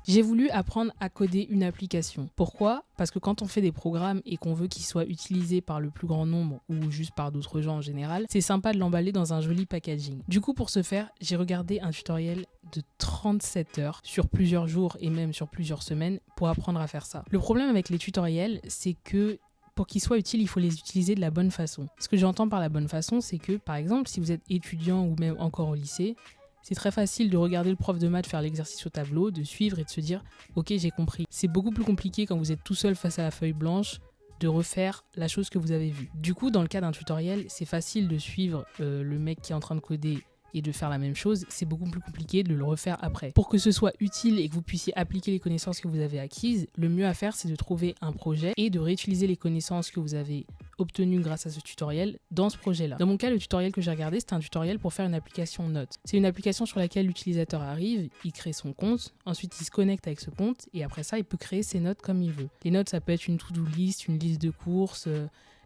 J'ai voulu apprendre à coder une application. Pourquoi ? Parce que quand on fait des programmes et qu'on veut qu'ils soient utilisés par le plus grand nombre ou juste par d'autres gens en général, c'est sympa de l'emballer dans un joli packaging. Du coup, pour ce faire, j'ai regardé un tutoriel de 37 heures sur plusieurs jours et même sur plusieurs semaines pour apprendre à faire ça. Le problème avec les tutoriels, c'est que pour qu'ils soient utiles, il faut les utiliser de la bonne façon. Ce que j'entends par la bonne façon, c'est que, par exemple, si vous êtes étudiant ou même encore au lycée, c'est très facile de regarder le prof de maths faire l'exercice au tableau, de suivre et de se dire « Ok, j'ai compris ». C'est beaucoup plus compliqué quand vous êtes tout seul face à la feuille blanche de refaire la chose que vous avez vue. Du coup, dans le cas d'un tutoriel, c'est facile de suivre le mec qui est en train de coder et de faire la même chose, c'est beaucoup plus compliqué de le refaire après. Pour que ce soit utile et que vous puissiez appliquer les connaissances que vous avez acquises, le mieux à faire, c'est de trouver un projet et de réutiliser les connaissances que vous avez obtenues grâce à ce tutoriel dans ce projet-là. Dans mon cas, le tutoriel que j'ai regardé, c'était un tutoriel pour faire une application Notes. C'est une application sur laquelle l'utilisateur arrive, il crée son compte, ensuite il se connecte avec ce compte et après ça, il peut créer ses notes comme il veut. Les notes, ça peut être une to-do list, une liste de courses,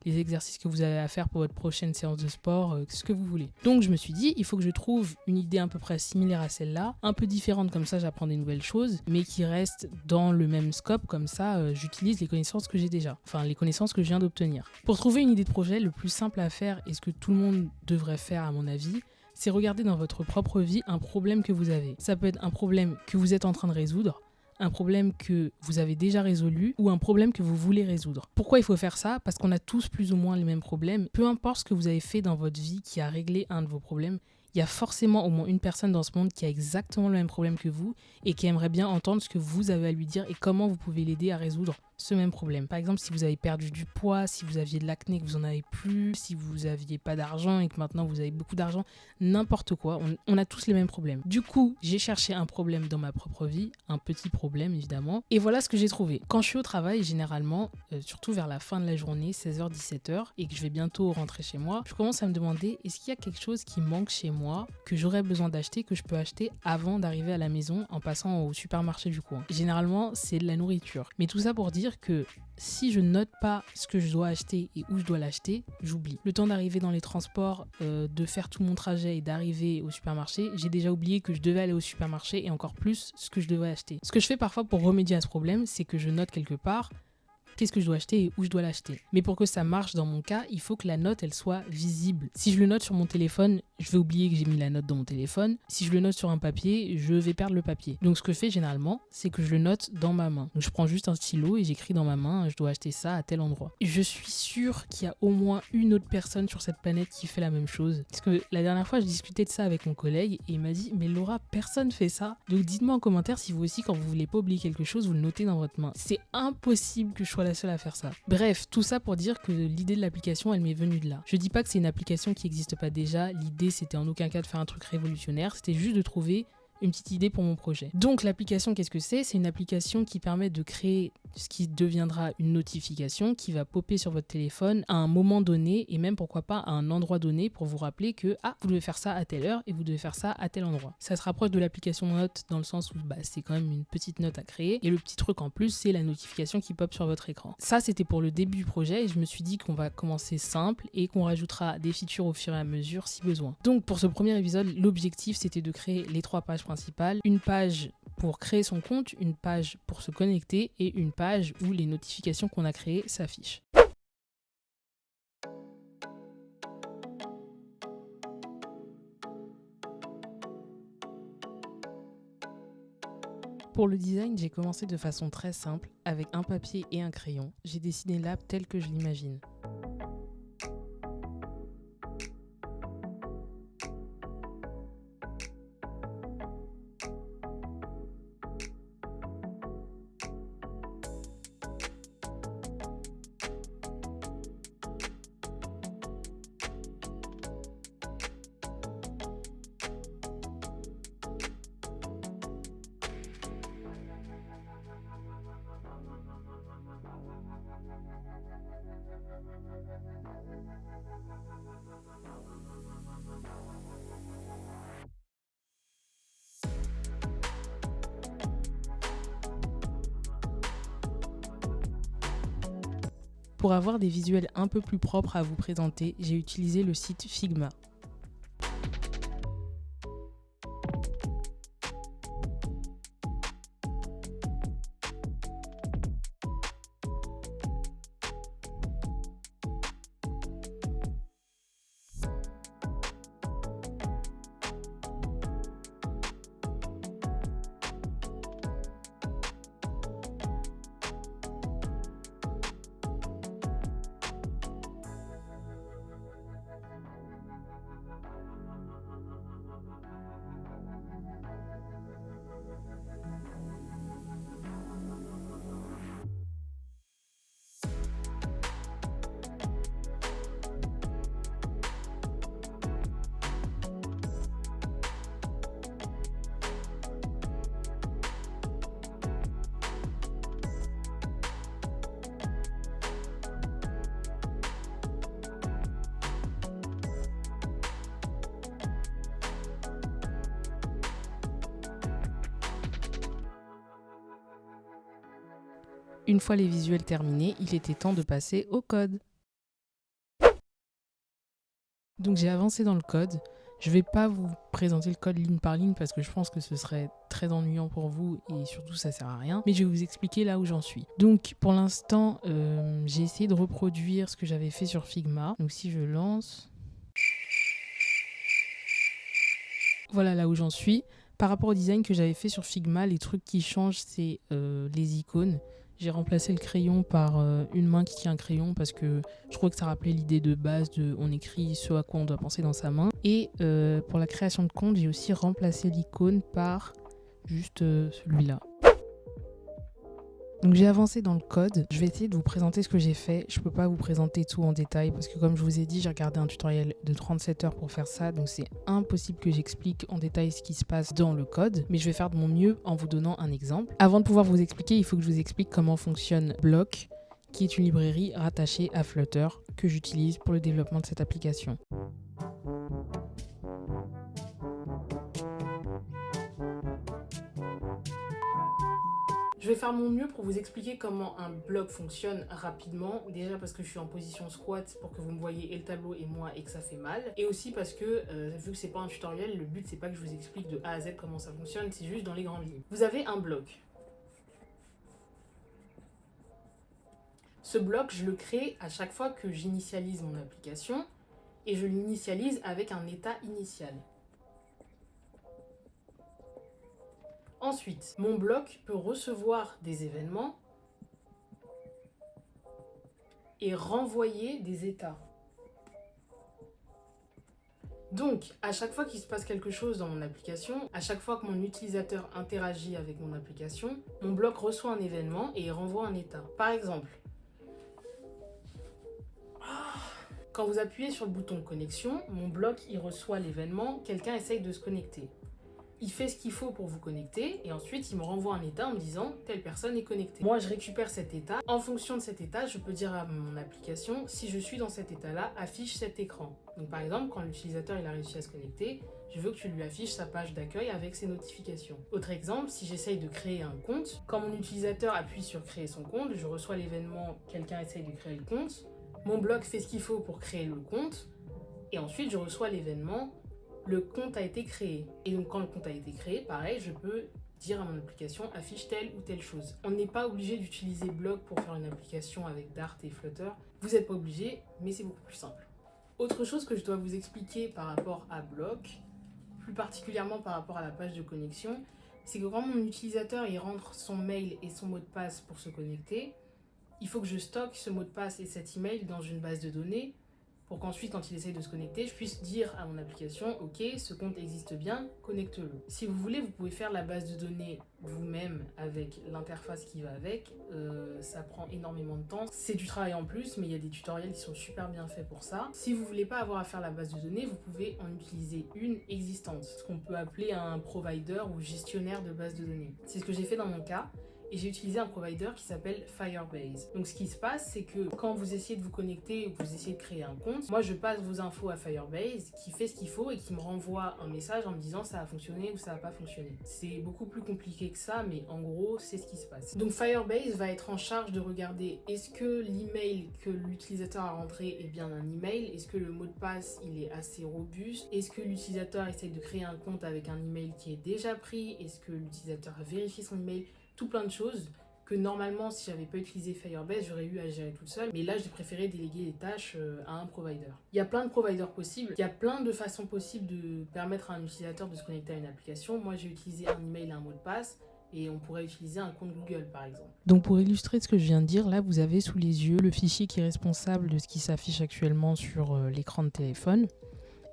les exercices que vous avez à faire pour votre prochaine séance de sport, ce que vous voulez. Donc je me suis dit, il faut que je trouve une idée à peu près similaire à celle-là, un peu différente, comme ça j'apprends des nouvelles choses, mais qui reste dans le même scope, comme ça j'utilise les connaissances que j'ai déjà, enfin les connaissances que je viens d'obtenir. Pour trouver une idée de projet, le plus simple à faire, et ce que tout le monde devrait faire à mon avis, c'est regarder dans votre propre vie un problème que vous avez. Ça peut être un problème que vous êtes en train de résoudre, un problème que vous avez déjà résolu ou un problème que vous voulez résoudre. Pourquoi il faut faire ça ? Parce qu'on a tous plus ou moins les mêmes problèmes. Peu importe ce que vous avez fait dans votre vie qui a réglé un de vos problèmes, il y a forcément au moins une personne dans ce monde qui a exactement le même problème que vous et qui aimerait bien entendre ce que vous avez à lui dire et comment vous pouvez l'aider à résoudre ce même problème. Par exemple, si vous avez perdu du poids, si vous aviez de l'acné et que vous en avez plus, si vous aviez pas d'argent et que maintenant vous avez beaucoup d'argent, n'importe quoi, on a tous les mêmes problèmes. Du coup, j'ai cherché un problème dans ma propre vie, un petit problème évidemment, et voilà ce que j'ai trouvé. Quand je suis au travail, généralement, surtout vers la fin de la journée, 16h, 17h, et que je vais bientôt rentrer chez moi, je commence à me demander, est-ce qu'il y a quelque chose qui manque chez moi, que j'aurais besoin d'acheter, que je peux acheter avant d'arriver à la maison en passant au supermarché du coin. Généralement, c'est de la nourriture. Mais tout ça pour dire que si je note pas ce que je dois acheter et où je dois l'acheter, j'oublie. Le temps d'arriver dans les transports, de faire tout mon trajet et d'arriver au supermarché, j'ai déjà oublié que je devais aller au supermarché et encore plus ce que je devais acheter. Ce que je fais parfois pour remédier à ce problème, c'est que je note quelque part qu'est-ce que je dois acheter et où je dois l'acheter. Mais pour que ça marche dans mon cas, il faut que la note, elle soit visible. Si je le note sur mon téléphone, je vais oublier que j'ai mis la note dans mon téléphone. Si je le note sur un papier, je vais perdre le papier. Donc ce que je fais généralement, c'est que je le note dans ma main. Donc je prends juste un stylo et j'écris dans ma main, je dois acheter ça à tel endroit. Je suis sûre qu'il y a au moins une autre personne sur cette planète qui fait la même chose. Parce que la dernière fois, je discutais de ça avec mon collègue et il m'a dit « Mais Laura, personne fait ça. Donc dites-moi en commentaire si vous aussi, quand vous voulez pas oublier quelque chose, vous le notez dans votre main. » C'est impossible que je sois la seule à faire ça. Bref, tout ça pour dire que l'idée de l'application, elle m'est venue de là. Je dis pas que c'est une application qui n'existe pas déjà, l'idée c'était en aucun cas de faire un truc révolutionnaire, c'était juste de trouver une petite idée pour mon projet. Donc l'application, qu'est-ce que c'est ? C'est une application qui permet de créer ce qui deviendra une notification qui va popper sur votre téléphone à un moment donné et même pourquoi pas à un endroit donné pour vous rappeler que vous devez faire ça à telle heure et vous devez faire ça à tel endroit. Ça se rapproche de l'application Note dans le sens où c'est quand même une petite note à créer et le petit truc en plus c'est la notification qui pop sur votre écran. Ça c'était pour le début du projet et je me suis dit qu'on va commencer simple et qu'on rajoutera des features au fur et à mesure si besoin. Donc pour ce premier épisode, l'objectif c'était de créer les 3 pages principales, une page pour créer son compte, une page pour se connecter et une page où les notifications qu'on a créées s'affichent. Pour le design, j'ai commencé de façon très simple, avec un papier et un crayon. J'ai dessiné l'app telle que je l'imagine. Pour avoir des visuels un peu plus propres à vous présenter, j'ai utilisé le site Figma. Une fois les visuels terminés, il était temps de passer au code. Donc j'ai avancé dans le code. Je ne vais pas vous présenter le code ligne par ligne parce que je pense que ce serait très ennuyant pour vous et surtout ça sert à rien. Mais je vais vous expliquer là où j'en suis. Donc pour l'instant, j'ai essayé de reproduire ce que j'avais fait sur Figma. Donc si je lance... Voilà là où j'en suis. Par rapport au design que j'avais fait sur Figma, les trucs qui changent, c'est les icônes. J'ai remplacé le crayon par une main qui tient un crayon parce que je trouvais que ça rappelait l'idée de base de on écrit ce à quoi on doit penser dans sa main. Et pour la création de compte, j'ai aussi remplacé l'icône par juste celui-là. Donc j'ai avancé dans le code, je vais essayer de vous présenter ce que j'ai fait. Je peux pas vous présenter tout en détail parce que comme je vous ai dit, j'ai regardé un tutoriel de 37 heures pour faire ça, donc c'est impossible que j'explique en détail ce qui se passe dans le code, mais je vais faire de mon mieux en vous donnant un exemple. Avant de pouvoir vous expliquer, il faut que je vous explique comment fonctionne Block, qui est une librairie rattachée à Flutter que j'utilise pour le développement de cette application. Je vais faire mon mieux pour vous expliquer comment un bloc fonctionne rapidement. Déjà parce que je suis en position squat pour que vous me voyez et le tableau et moi et que ça fait mal. Et aussi parce que vu que c'est pas un tutoriel, le but c'est pas que je vous explique de A à Z comment ça fonctionne, c'est juste dans les grandes lignes. Vous avez un bloc. Ce bloc, je le crée à chaque fois que j'initialise mon application et je l'initialise avec un état initial. Ensuite, mon bloc peut recevoir des événements et renvoyer des états. Donc, à chaque fois qu'il se passe quelque chose dans mon application, à chaque fois que mon utilisateur interagit avec mon application, mon bloc reçoit un événement et renvoie un état. Par exemple, quand vous appuyez sur le bouton connexion, mon bloc il reçoit l'événement, quelqu'un essaye de se connecter. Il fait ce qu'il faut pour vous connecter et ensuite il me renvoie un état en me disant telle personne est connectée. Moi je récupère cet état. En fonction de cet état, je peux dire à mon application si je suis dans cet état-là, affiche cet écran. Donc par exemple, quand l'utilisateur il a réussi à se connecter, je veux que tu lui affiches sa page d'accueil avec ses notifications. Autre exemple, si j'essaye de créer un compte, quand mon utilisateur appuie sur créer son compte, je reçois l'événement quelqu'un essaye de créer le compte. Mon bloc fait ce qu'il faut pour créer le compte et ensuite je reçois l'événement le compte a été créé. Et donc quand le compte a été créé, pareil, je peux dire à mon application affiche telle ou telle chose. On n'est pas obligé d'utiliser Block pour faire une application avec Dart et Flutter. Vous n'êtes pas obligé, mais c'est beaucoup plus simple. Autre chose que je dois vous expliquer par rapport à Block, plus particulièrement par rapport à la page de connexion, c'est que quand mon utilisateur il rentre son mail et son mot de passe pour se connecter, il faut que je stocke ce mot de passe et cet email dans une base de données pour qu'ensuite, quand il essaye de se connecter, je puisse dire à mon application « Ok, ce compte existe bien, connecte-le ». Si vous voulez, vous pouvez faire la base de données vous-même avec l'interface qui va avec. Ça prend énormément de temps. C'est du travail en plus, mais il y a des tutoriels qui sont super bien faits pour ça. Si vous ne voulez pas avoir à faire la base de données, vous pouvez en utiliser une existante, ce qu'on peut appeler un provider ou gestionnaire de base de données. C'est ce que j'ai fait dans mon cas. Et j'ai utilisé un provider qui s'appelle Firebase. Donc ce qui se passe, c'est que quand vous essayez de vous connecter ou que vous essayez de créer un compte, moi je passe vos infos à Firebase qui fait ce qu'il faut et qui me renvoie un message en me disant ça a fonctionné ou ça n'a pas fonctionné. C'est beaucoup plus compliqué que ça, mais en gros c'est ce qui se passe. Donc Firebase va être en charge de regarder est-ce que l'email que l'utilisateur a rentré est bien un email, est-ce que le mot de passe il est assez robuste, est-ce que l'utilisateur essaye de créer un compte avec un email qui est déjà pris, est-ce que l'utilisateur a vérifié son email, tout plein de choses que normalement si j'avais pas utilisé Firebase j'aurais eu à gérer toute seule, mais là j'ai préféré déléguer les tâches à un provider. Il y a plein de providers possibles, il y a plein de façons possibles de permettre à un utilisateur de se connecter à une application. Moi j'ai utilisé un email et un mot de passe et on pourrait utiliser un compte Google par exemple. Donc pour illustrer ce que je viens de dire, là vous avez sous les yeux le fichier qui est responsable de ce qui s'affiche actuellement sur l'écran de téléphone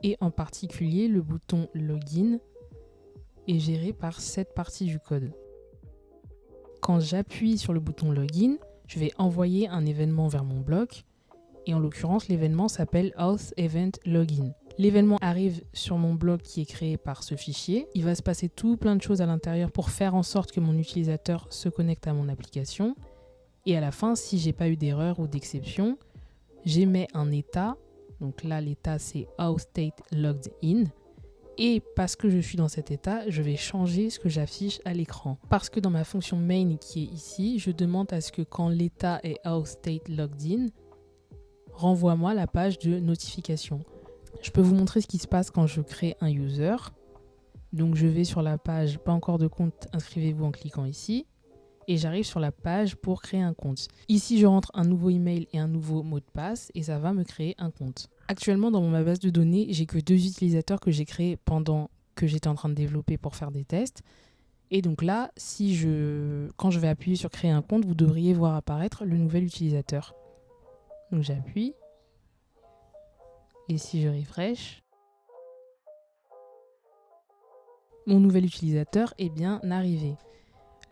et en particulier le bouton Login est géré par cette partie du code. Quand j'appuie sur le bouton Login, je vais envoyer un événement vers mon bloc et en l'occurrence l'événement s'appelle Auth Event Login. L'événement arrive sur mon bloc qui est créé par ce fichier. Il va se passer tout plein de choses à l'intérieur pour faire en sorte que mon utilisateur se connecte à mon application. Et à la fin, si j'ai pas eu d'erreur ou d'exception, j'émets un état. Donc là, l'état c'est Auth State Logged In. Et parce que je suis dans cet état, je vais changer ce que j'affiche à l'écran. Parce que dans ma fonction main qui est ici, je demande à ce que quand l'état est House State Logged In, renvoie-moi la page de notification. Je peux vous montrer ce qui se passe quand je crée un user. Donc je vais sur la page pas encore de compte, inscrivez-vous en cliquant ici. Et j'arrive sur la page pour créer un compte. Ici, je rentre un nouveau email et un nouveau mot de passe et ça va me créer un compte. Actuellement, dans ma base de données, j'ai que 2 utilisateurs que j'ai créés pendant que j'étais en train de développer pour faire des tests. Et donc là, quand je vais appuyer sur créer un compte, vous devriez voir apparaître le nouvel utilisateur. Donc j'appuie. Et si je refresh, mon nouvel utilisateur est bien arrivé.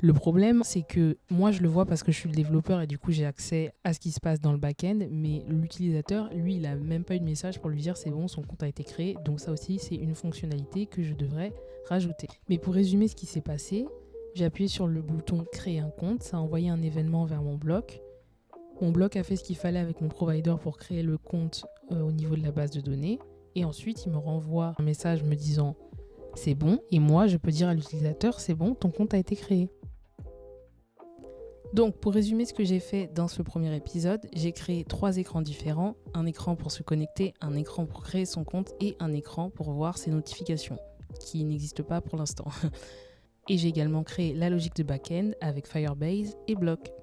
Le problème, c'est que moi, je le vois parce que je suis le développeur et du coup, j'ai accès à ce qui se passe dans le back-end. Mais l'utilisateur, lui, il n'a même pas eu de message pour lui dire c'est bon, son compte a été créé. Donc ça aussi, c'est une fonctionnalité que je devrais rajouter. Mais pour résumer ce qui s'est passé, j'ai appuyé sur le bouton créer un compte. Ça a envoyé un événement vers mon bloc. Mon bloc a fait ce qu'il fallait avec mon provider pour créer le compte au niveau de la base de données. Et ensuite, il me renvoie un message me disant c'est bon. Et moi, je peux dire à l'utilisateur c'est bon, ton compte a été créé. Donc, pour résumer ce que j'ai fait dans ce premier épisode, j'ai créé 3 écrans différents. Un écran pour se connecter, un écran pour créer son compte et un écran pour voir ses notifications, qui n'existent pas pour l'instant. Et j'ai également créé la logique de back-end avec Firebase et Block.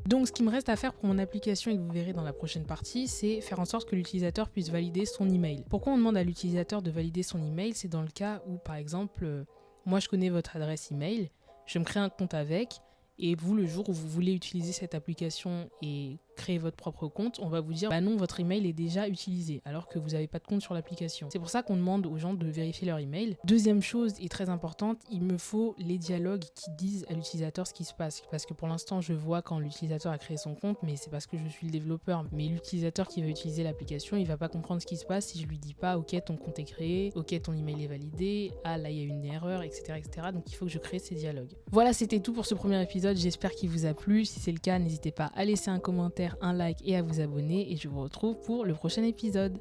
Donc, ce qui me reste à faire pour mon application, et que vous verrez dans la prochaine partie, c'est faire en sorte que l'utilisateur puisse valider son email. Pourquoi on demande à l'utilisateur de valider son email? C'est dans le cas où, par exemple, moi je connais votre adresse email, je me crée un compte avec, et vous, le jour où vous voulez utiliser cette application et créer votre propre compte, on va vous dire bah non, votre email est déjà utilisé alors que vous n'avez pas de compte sur l'application. C'est pour ça qu'on demande aux gens de vérifier leur email. Deuxième chose et très importante, il me faut les dialogues qui disent à l'utilisateur ce qui se passe. Parce que pour l'instant, je vois quand l'utilisateur a créé son compte, mais c'est parce que je suis le développeur. Mais l'utilisateur qui va utiliser l'application, il va pas comprendre ce qui se passe si je lui dis pas ok, ton compte est créé, ok, ton email est validé, ah là il y a une erreur, etc., etc. Donc il faut que je crée ces dialogues. Voilà, c'était tout pour ce premier épisode. J'espère qu'il vous a plu. Si c'est le cas, n'hésitez pas à laisser un commentaire, un like et à vous abonner. Et je vous retrouve pour le prochain épisode.